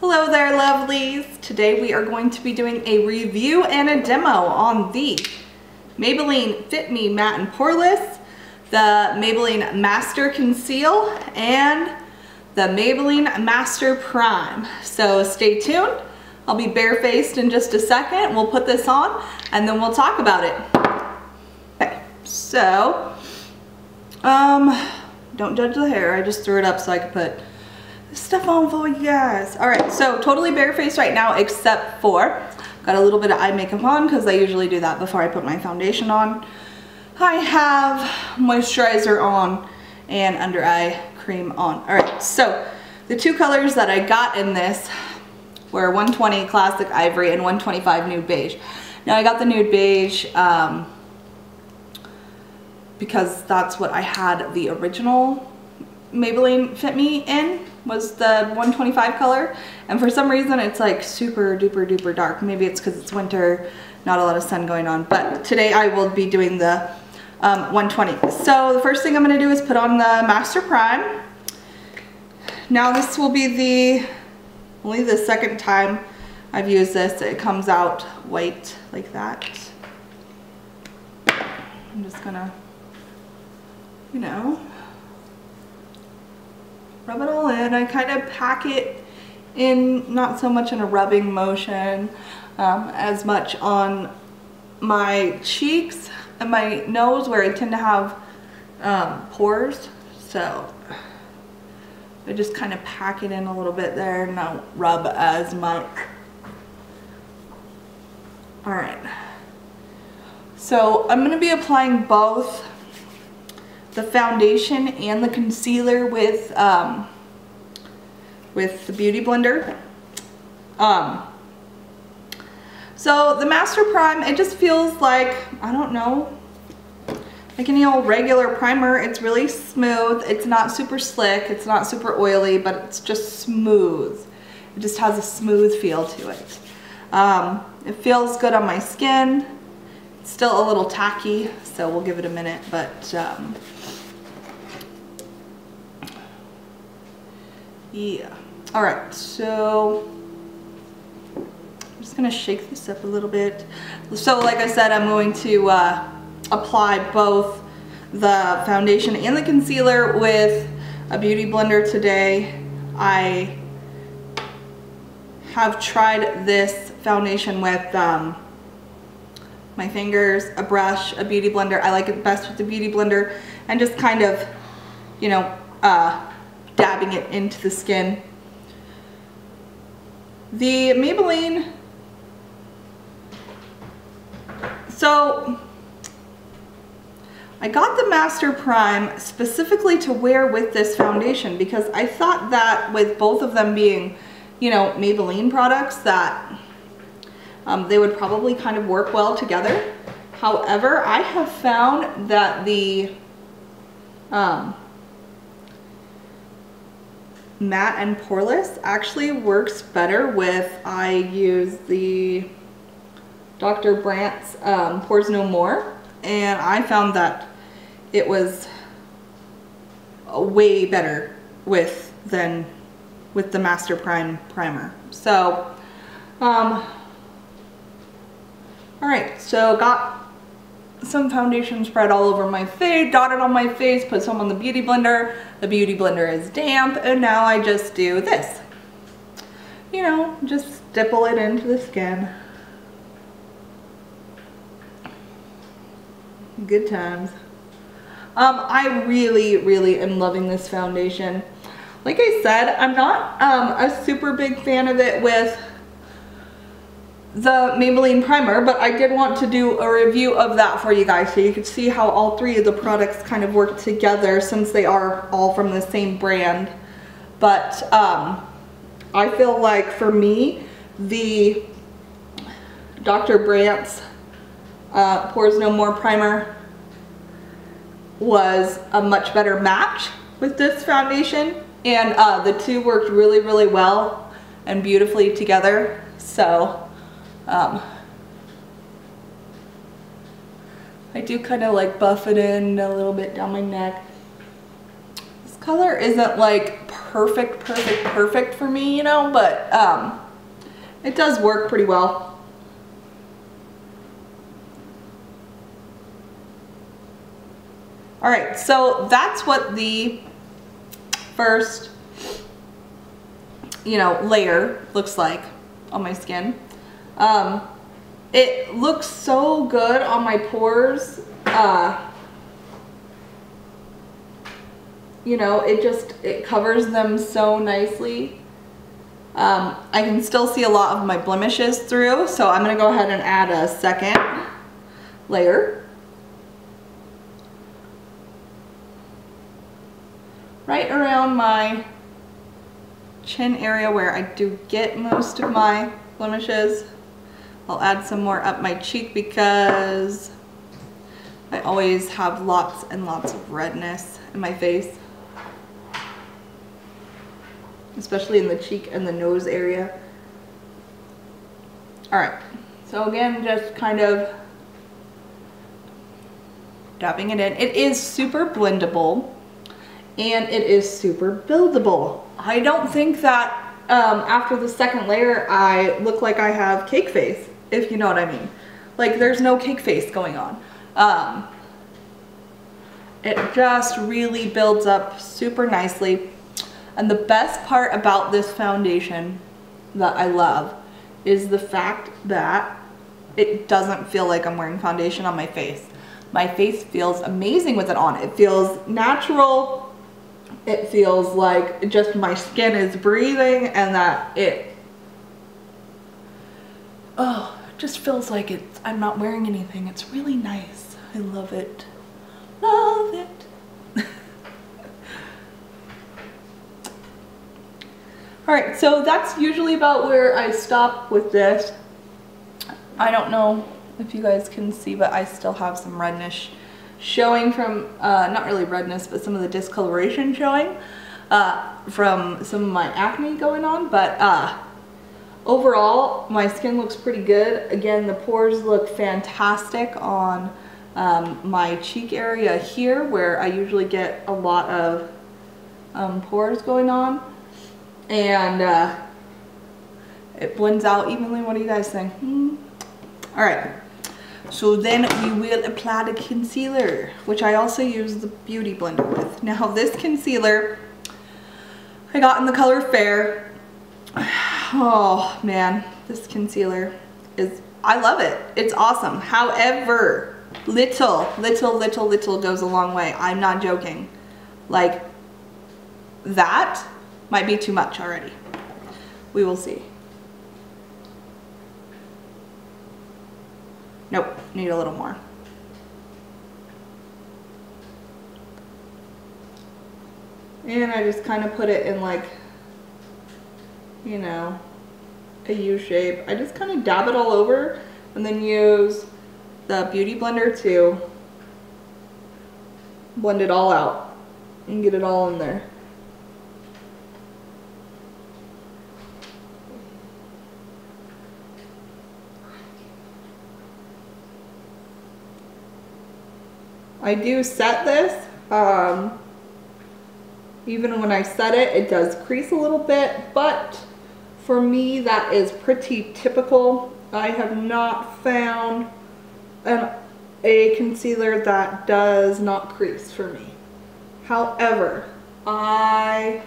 Hello there, lovelies. Today we are going to be doing a review and a demo on the Maybelline Fit Me Matte and Poreless, the Maybelline Master Conceal, and the Maybelline Master Prime. So stay tuned. I'll be barefaced in just a second. We'll put this on and then we'll talk about it. Okay, so, don't judge the hair. I just threw it up so I could put stuff on for you guys. Alright, so totally barefaced right now except for, got a little bit of eye makeup on because I usually do that before I put my foundation on. I have moisturizer on and under eye cream on. Alright, so the two colors that I got in this were 120 Classic Ivory and 125 Nude Beige. Now I got the Nude Beige because that's what I had the original Maybelline Fit Me in, was the 125 color, and for some reason it's like super duper duper dark. Maybe it's because it's winter, not a lot of sun going on, but today I will be doing the 120. So the first thing I'm going to do is put on the Master Prime. Now this will be only the second time I've used this. It comes out white like that. I'm just gonna, you know, rub it all in. I kind of pack it in, not so much in a rubbing motion, as much on my cheeks and my nose where I tend to have pores. So I just kind of pack it in a little bit there and not rub as much. Alright. So I'm going to be applying both the foundation and the concealer with the Beauty Blender. So the Master Prime, it just feels like, I don't know, like any old regular primer. It's really smooth. It's not super slick. It's not super oily, but it's just smooth. It just has a smooth feel to it. It feels good on my skin. It's still a little tacky, so we'll give it a minute, but yeah. Alright, so I'm just going to shake this up a little bit. So like I said, I'm going to apply both the foundation and the concealer with a Beauty Blender today. I have tried this foundation with my fingers, a brush, a Beauty Blender. I like it best with the Beauty Blender and just kind of, you know, dabbing it into the skin. The Maybelline, so I got the Master Prime specifically to wear with this foundation because I thought that with both of them being, you know, Maybelline products, that they would probably kind of work well together. However, I have found that the matte and poreless actually works better with, I use the Dr. Brandt's Pores No More, and I found that it was way better than with the Master Prime primer. So alright, so got some foundation spread all over my face, dotted on my face, put some on the Beauty Blender. The Beauty Blender is damp, and now I just do this. You know, just stipple it into the skin. Good times. I really am loving this foundation. Like I said, I'm not a super big fan of it with the Maybelline primer, but I did want to do a review of that for you guys so you could see how all three of the products kind of work together since they are all from the same brand. But I feel like for me, the Dr. Brandt's Pores No More primer was a much better match with this foundation, and the two worked really well and beautifully together. So I do kind of like buff it in a little bit down my neck. Just color isn't like perfect for me, you know, but it does work pretty well. All right, so that's what the first, you know, layer looks like on my skin. It looks so good on my pores. You know, it covers them so nicely. I can still see a lot of my blemishes through, so I'm gonna go ahead and add a second layer. Right around my chin area where I do get most of my blemishes. I'll add some more up my cheek because I always have lots and lots of redness in my face, especially in the cheek and the nose area. All right, so again, just kind of dabbing it in. It is super blendable and it is super buildable. I don't think that after the second layer I look like I have cake face, if you know what I mean. Like, there's no cake face going on. It just really builds up super nicely. And the best part about this foundation that I love is the fact that it doesn't feel like I'm wearing foundation on my face. My face feels amazing with it on. It feels natural. It feels like just my skin is breathing, and that it just feels like I'm not wearing anything. It's really nice. I love it. Love it. All right, so that's usually about where I stop with this. I don't know if you guys can see, but I still have some redness showing from, not really redness, but some of the discoloration showing from some of my acne going on. But overall, my skin looks pretty good. Again, the pores look fantastic on my cheek area here, where I usually get a lot of pores going on. And it blends out evenly. What do you guys think? All right. So then we will apply the concealer, which I also use the Beauty Blender with. Now this concealer I got in the color Fair. Oh man, this concealer I love it. It's awesome. However, little goes a long way. I'm not joking. Like, that might be too much already. We will see. Nope, need a little more. And I just kind of put it in, like, you know, a U shape. I just kind of dab it all over and then use the Beauty Blender to blend it all out and get it all in there. I do set this, even when I set it, it does crease a little bit, but for me that is pretty typical. I have not found a concealer that does not crease for me. However, I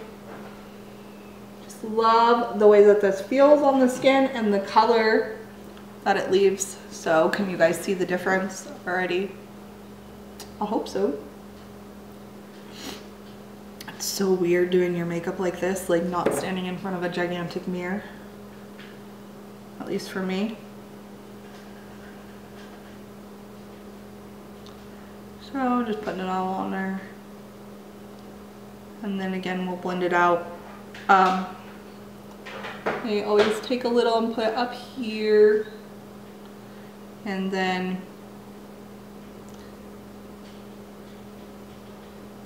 just love the way that this feels on the skin and the color that it leaves. So can you guys see the difference already? I hope so. It's so weird doing your makeup like this, like not standing in front of a gigantic mirror. At least for me. So just putting it all on there. And then again, we'll blend it out. I always take a little and put it up here. And then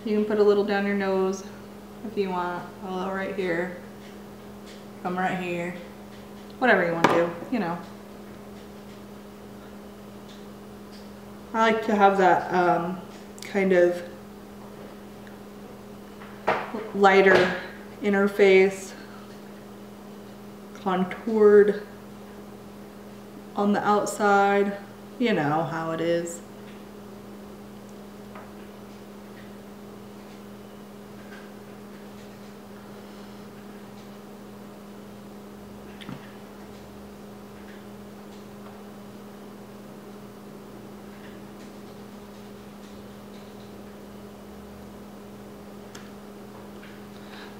you can put a little down your nose if you want, a little right here, come right here, whatever you want to do, you know. I like to have that kind of lighter inner face, contoured on the outside. You know how it is.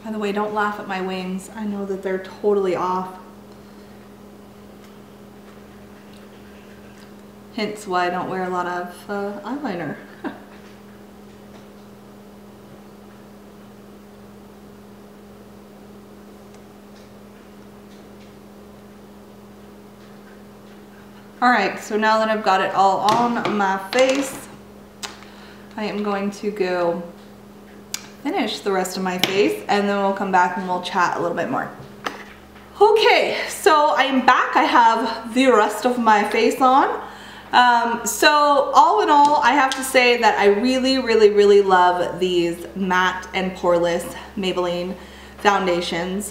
By the way, don't laugh at my wings. I know that they're totally off. Hence why I don't wear a lot of eyeliner. Alright, so now that I've got it all on my face, I am going to go finish the rest of my face, and then we'll come back and we'll chat a little bit more. Okay, so I'm back. I have the rest of my face on. So all in all, I have to say that I really love these matte and poreless Maybelline foundations.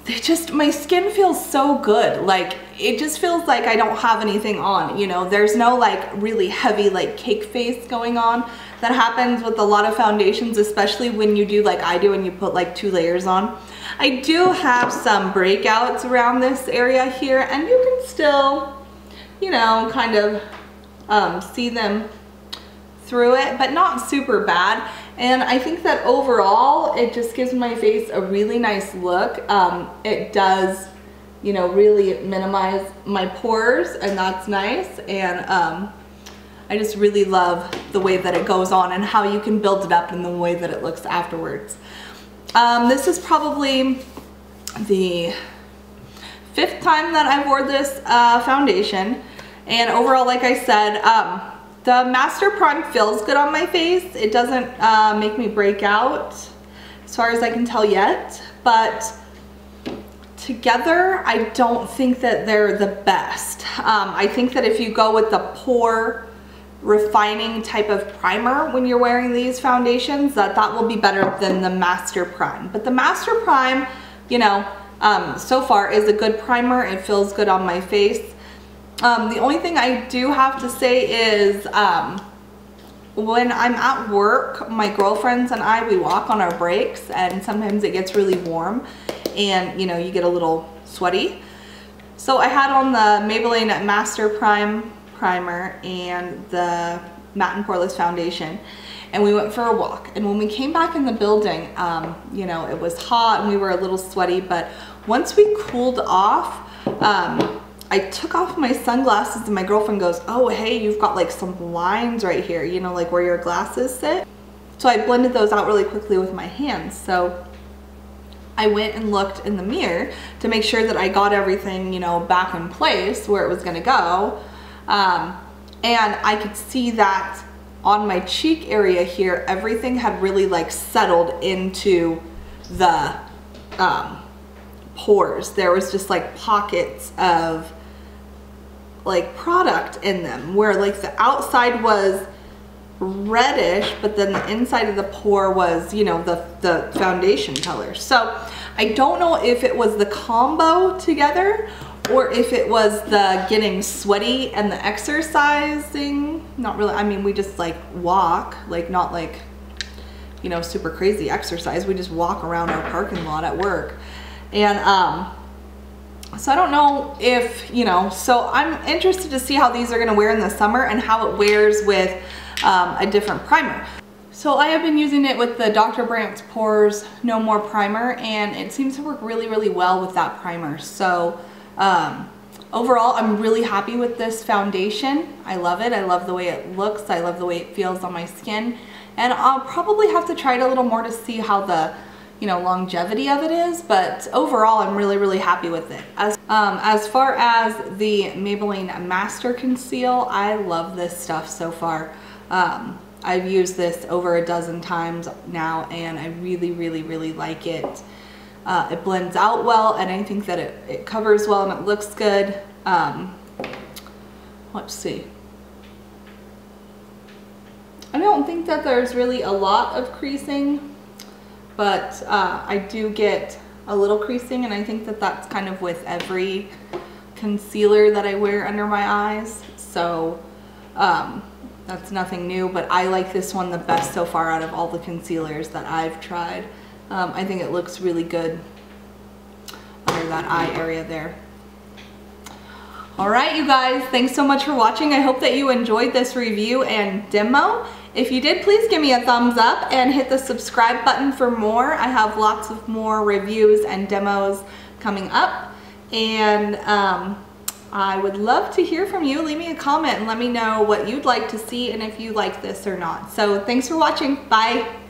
They just, my skin feels so good. Like, it just feels like I don't have anything on, you know. There's no like really heavy like cake face going on that happens with a lot of foundations, especially when you do like I do and you put like 2 layers on. I do have some breakouts around this area here, and you can still, you know, kind of see them through it, but not super bad. And I think that overall it just gives my face a really nice look. It does, you know, really minimize my pores, and that's nice. And I just really love the way that it goes on and how you can build it up in the way that it looks afterwards. This is probably the 5th time that I wore this foundation, and overall, like I said, the Master Prime feels good on my face. It doesn't make me break out as far as I can tell yet, but together I don't think that they're the best. I think that if you go with the pore refining type of primer when you're wearing these foundations, that will be better than the Master Prime. But the Master Prime, you know, so far is a good primer. It feels good on my face. The only thing I do have to say is when I'm at work, my girlfriends and I, we walk on our breaks, and sometimes it gets really warm and, you know, you get a little sweaty. So I had on the Maybelline Master Prime primer and the matte and poreless foundation, and we went for a walk. And when we came back in the building, you know, it was hot and we were a little sweaty, but once we cooled off, I took off my sunglasses, and my girlfriend goes, "Oh, hey, you've got like some lines right here, you know, like where your glasses sit." So I blended those out really quickly with my hands. So I went and looked in the mirror to make sure that I got everything, you know, back in place where it was gonna go. And I could see that on my cheek area here, everything had really like settled into the pores. There was just like pockets of like product in them where like the outside was reddish, but then the inside of the pore was, you know, the foundation color. So I don't know if it was the combo together or if it was the getting sweaty and the exercising. Not really. I mean, we just like walk, like not like, you know, super crazy exercise. We just walk around our parking lot at work. And so I don't know if, you know, so I'm interested to see how these are going to wear in the summer and how it wears with a different primer. So I have been using it with the Dr. Brandt's Pores No More Primer, and it seems to work really well with that primer. So overall, I'm really happy with this foundation. I love it. I love the way it looks. I love the way it feels on my skin. And I'll probably have to try it a little more to see how the, you know, longevity of it is, but overall I'm really happy with it. As far as the Maybelline Master Conceal, I love this stuff so far. I've used this over a dozen times now, and I really like it. It blends out well, and I think that it covers well and it looks good. Let's see. I don't think that there's really a lot of creasing, but I do get a little creasing, and I think that that's kind of with every concealer that I wear under my eyes. So that's nothing new, but I like this one the best so far out of all the concealers that I've tried. I think it looks really good under that eye area there. All right, you guys, thanks so much for watching. I hope that you enjoyed this review and demo. If you did, please give me a thumbs up and hit the subscribe button for more. I have lots of more reviews and demos coming up, and I would love to hear from you. Leave me a comment and let me know what you'd like to see and if you like this or not. So thanks for watching. Bye.